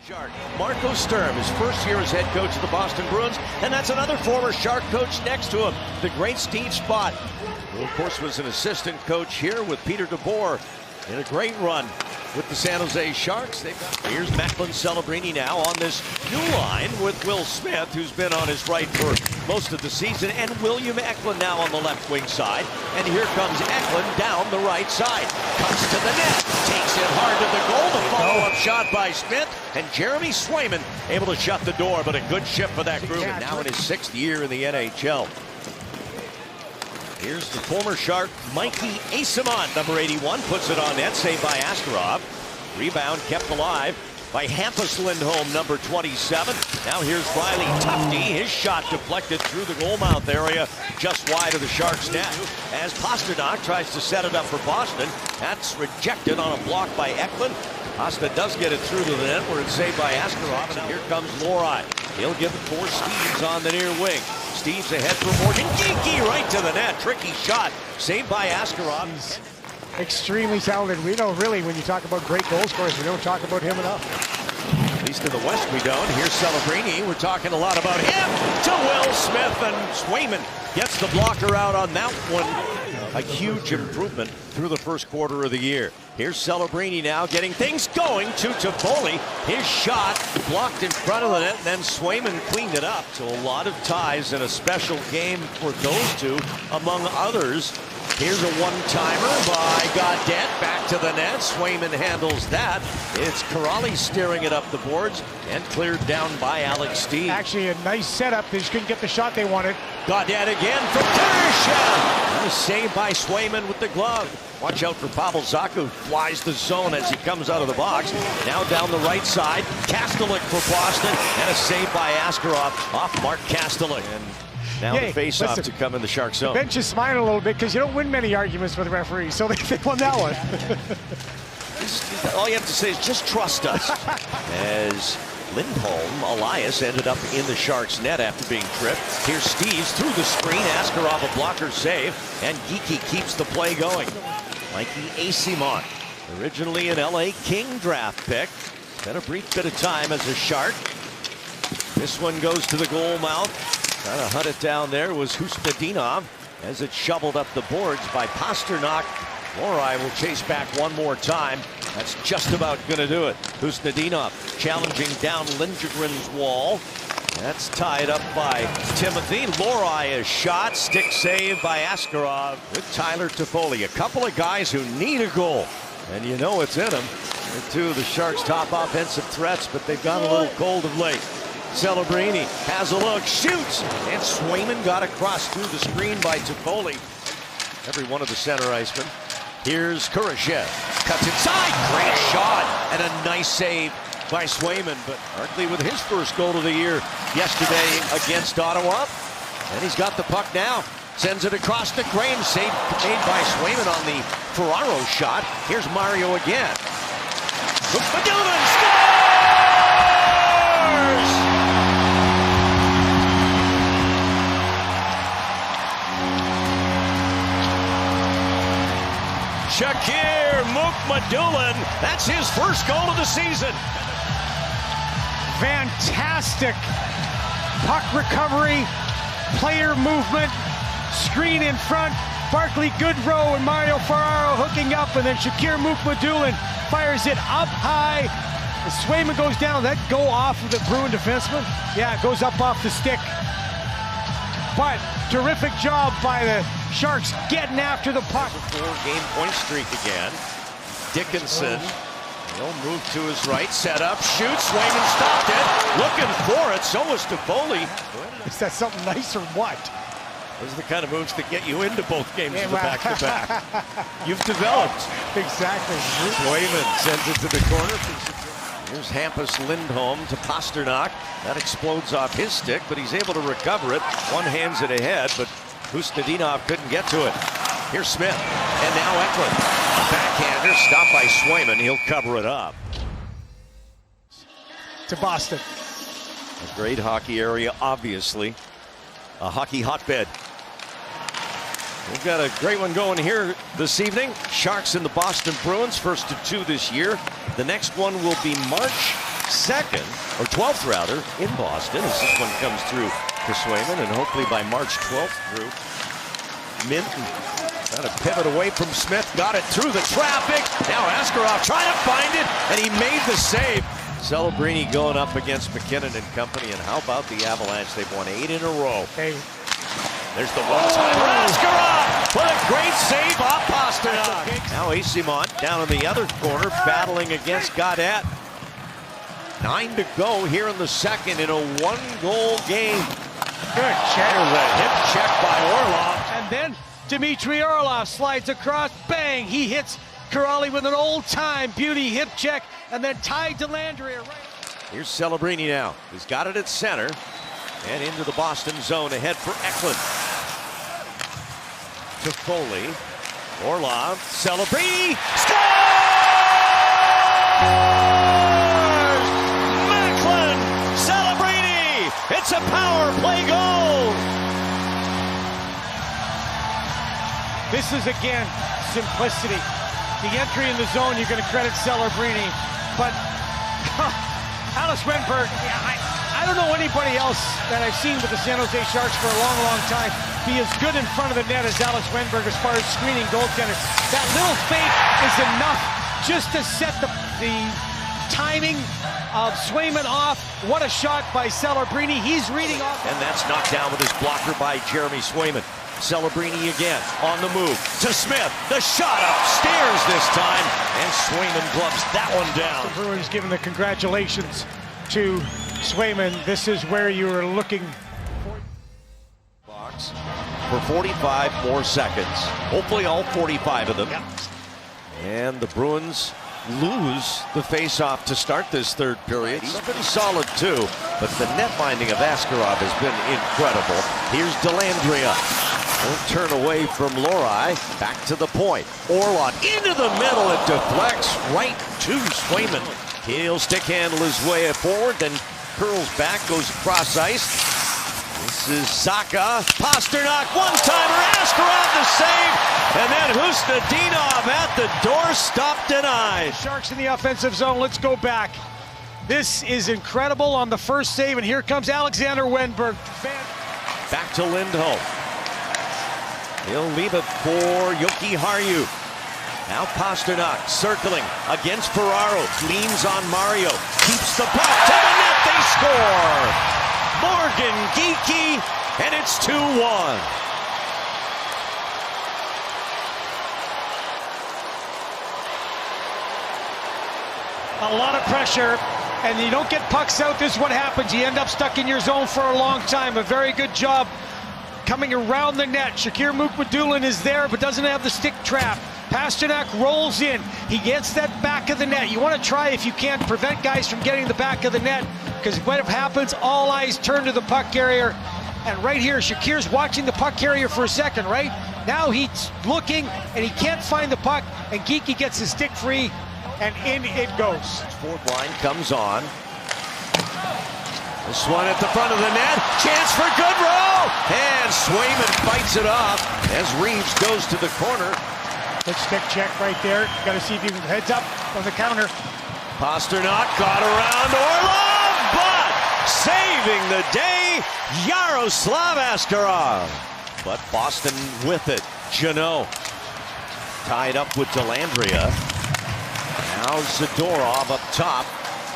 Shark Marco Sturm, his first year as head coach of the Boston Bruins, and that's another former Shark coach next to him, the great Steve Spott, who of course was an assistant coach here with Peter DeBoer in a great run with the San Jose Sharks. Here's Macklin Celebrini now on this new line with Will Smith, who's been on his right for most of the season, and William Eklund now on the left wing side. And here comes Eklund down the right side. Cuts to the net, takes it hard to the goal. The follow-up shot by Smith, and Jeremy Swayman able to shut the door, but a good shift for that group. And now in his 6th year in the NHL. Here's the former Shark, Mikey Asimont, number 81, puts it on net, saved by Askarov. Rebound kept alive by Hampus Lindholm, number 27. Now here's Riley Tufte, his shot deflected through the goal mouth area, just wide of the Sharks' net. As Pastrnak tries to set it up for Boston, that's rejected on a block by Eklund. Pasta does get it through to the net where it's saved by Askarov, and here comes Lohrei. He'll give it for Steves on the near wing. Steves ahead for Morgan Geekie, right to the net. Tricky shot, saved by Askarov. He's extremely talented. We know really when you talk about great goal scorers, we don't talk about him enough. At least in the West we don't. Here's Celebrini. We're talking a lot about him to Will Smith, and Swayman gets the blocker out on that one. A huge improvement through the first quarter of the year. Here's Celebrini now getting things going to Toffoli. His shot blocked in front of the net, and then Swayman cleaned it up. So a lot of ties in a special game for those two, among others. Here's a one-timer by Gaudette, back to the net. Swayman handles that. It's Kuraly steering it up the boards and cleared down by Alex Steeves. Actually, a nice setup. They just couldn't get the shot they wanted. Gaudette again for Kershaw. Saved by Swayman with the glove. Watch out for Pavel Zacha, flies the zone as he comes out of the box. Now down the right side, Kastelik for Boston, and a save by Askarov off Mark Kastelik. And now the face-off to come in the Shark zone. The bench is smiling a little bit because you don't win many arguments with referees, so they won that one. All you have to say is just trust us. As Lindholm, Elias ended up in the Sharks' net after being tripped. Here's Steves through the screen. Askarov a blocker save, and Geekie keeps the play going. Mikey Asimont, originally an LA King draft pick. Spent a brief bit of time as a Shark. This one goes to the goal mouth. Trying to hunt it down there was Husnudinov as it shoveled up the boards by Pastrnak. Lohrei will chase back one more time. That's just about going to do it. Husnudinov challenging down Lindgren's wall. That's tied up by Timothy. Lohrei, a shot, stick save by Askarov with Tyler Toffoli. A couple of guys who need a goal, and you know it's in them. They're two of the Sharks' top offensive threats, but they've gone a little cold of late. Celebrini has a look, shoots, and Swayman got across through the screen by Toffoli. Every one of the center icemen. Here's Kurashev, cuts inside, great shot, and a nice save by Swayman. But Barkley with his first goal of the year yesterday against Ottawa. And he's got the puck now, sends it across the grain, save made by Swayman on the Ferraro shot. Here's Mario again. Mukhamadullin scores! Shakir Mukhamadullin, that's his first goal of the season. Fantastic puck recovery, player movement, screen in front, Barkley Goodrow and Mario Ferraro hooking up, and then Shakir Mukhamadullin fires it up high. The Swayman goes down. That go off of the Bruin defenseman? Yeah, it goes up off the stick. But terrific job by the Sharks getting after the puck. Four-game point streak again. Dickinson, he'll move to his right, set up, shoots, Swayman stopped it, looking for it, so was Toffoli. Is that something nice or what? Those are the kind of moves that get you into both games of the back-to-back. You've developed. Exactly. Swayman sends it to the corner. Here's Hampus Lindholm to Pastrnak. That explodes off his stick, but he's able to recover it. One hands it ahead, but Husnudinov couldn't get to it. Here's Smith, and now Eklund. Backhander, stopped by Swayman. He'll cover it up. To Boston. A great hockey area, obviously. A hockey hotbed. We've got a great one going here this evening. Sharks and the Boston Bruins, first of two this year. The next one will be March second, or 12th rather, in Boston as this one comes through to Swayman, and hopefully by March 12th through. Minton trying to pivot away from Smith, got it through the traffic. Now Askarov trying to find it, and he made the save. Celebrini going up against McKinnon and company, and how about the Avalanche? They've won 8 in a row. Hey. There's the one-timer. Askarov! What a great save off Pasternak. Now Esimont down in the other corner, battling against Gaudette. 9 to go here in the second in a 1-goal game. Good check. There's a hip check by Orlov. And then Dmitry Orlov slides across. Bang! He hits Kuraly with an old-time beauty hip check, and then tied to Landry. Here's Celebrini now. He's got it at center. And into the Boston zone ahead for Eklund. To Foley. Orlov. Celebrini. Scores! Macklin Celebrini. It's a power play goal. This is, again, simplicity. The entry in the zone, you're going to credit Celebrini. But Alice Wenberg, I don't know anybody else that I've seen with the San Jose Sharks for a long, long time be as good in front of the net as Alice Wenberg as far as screening goaltenders. That little fake is enough just to set the timing of Swayman off. What a shot by Celebrini. He's reading off. And that's knocked down with his blocker by Jeremy Swayman. Celebrini again on the move to Smith. The shot upstairs this time, and Swayman gloves that one down. The Bruins giving the congratulations to Swayman. This is where you were looking for. Box for 45 more seconds. Hopefully all 45 of them. Yep. And the Bruins lose the face-off to start this third period. He's pretty solid too, but the net minding of Askarov has been incredible. Here's Dellandrea. Won't turn away from Lori. Back to the point. Orlov into the middle. It deflects right to Swayman. He'll stick handle his way forward, then curls back, goes across ice. This is Saka. Pasternak, one-timer. Askarov the save. And then Hustadinov at the door. Stop denied. Sharks in the offensive zone. Let's go back. This is incredible on the first save, and here comes Alexander Wenberg. Back to Lindholm. He'll leave it for Yoki Harju. Now Pasternak circling against Ferraro. Leans on Mario. Keeps the puck to the net. They score. Morgan Geekie, and it's 2-1. A lot of pressure, and you don't get pucks out. This is what happens. You end up stuck in your zone for a long time. A very good job coming around the net. Shakir Mukhamadullin is there, but doesn't have the stick trap. Pasternak rolls in. He gets that back of the net. You want to try, if you can, prevent guys from getting the back of the net, because what happens, all eyes turn to the puck carrier. And right here, Shakir's watching the puck carrier for a second, right? Now he's looking, and he can't find the puck, and Geekie gets his stick free, and in it goes. Fourth line comes on. This one at the front of the net. Chance for Goodrow! And Swayman fights it off as Reeves goes to the corner. Good stick check right there. Got to see if he heads up on the counter. Pasternak got around Orlov, but saving the day, Yaroslav Askarov. But Boston with it. Janot tied up with Dellandrea. Now Zadorov up top,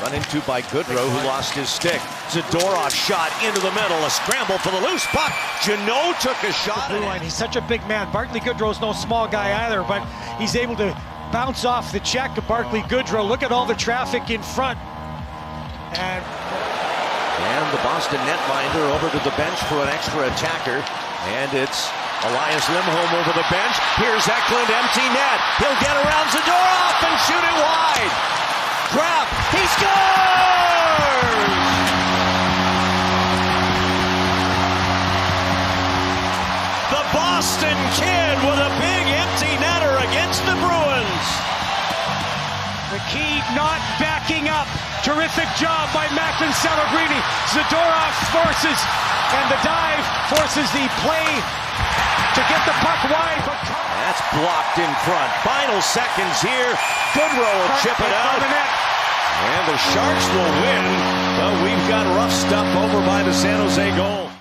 run into by Goodrow, who lost his stick. Zadorov shot into the middle, a scramble for the loose puck. Janot took a shot. Blue line. He's such a big man. Barclay Goodrow's no small guy either, but he's able to bounce off the check of Barclay Goodrow. Look at all the traffic in front. And the Boston netminder over to the bench for an extra attacker. And it's Elias Lindholm over the bench. Here's Eklund, empty net. He'll get around Zadorov and shoot it wide. Grab, he scores! The Boston kid with a big empty netter against the Bruins. the key not backing up. Terrific job by Macklin Celebrini. Zadorov forces, and the dive forces the play to get the puck wide. But that's blocked in front. Final seconds here. Goodrow will chip it out. And the Sharks will win, but we've got rough stuff over by the San Jose goal.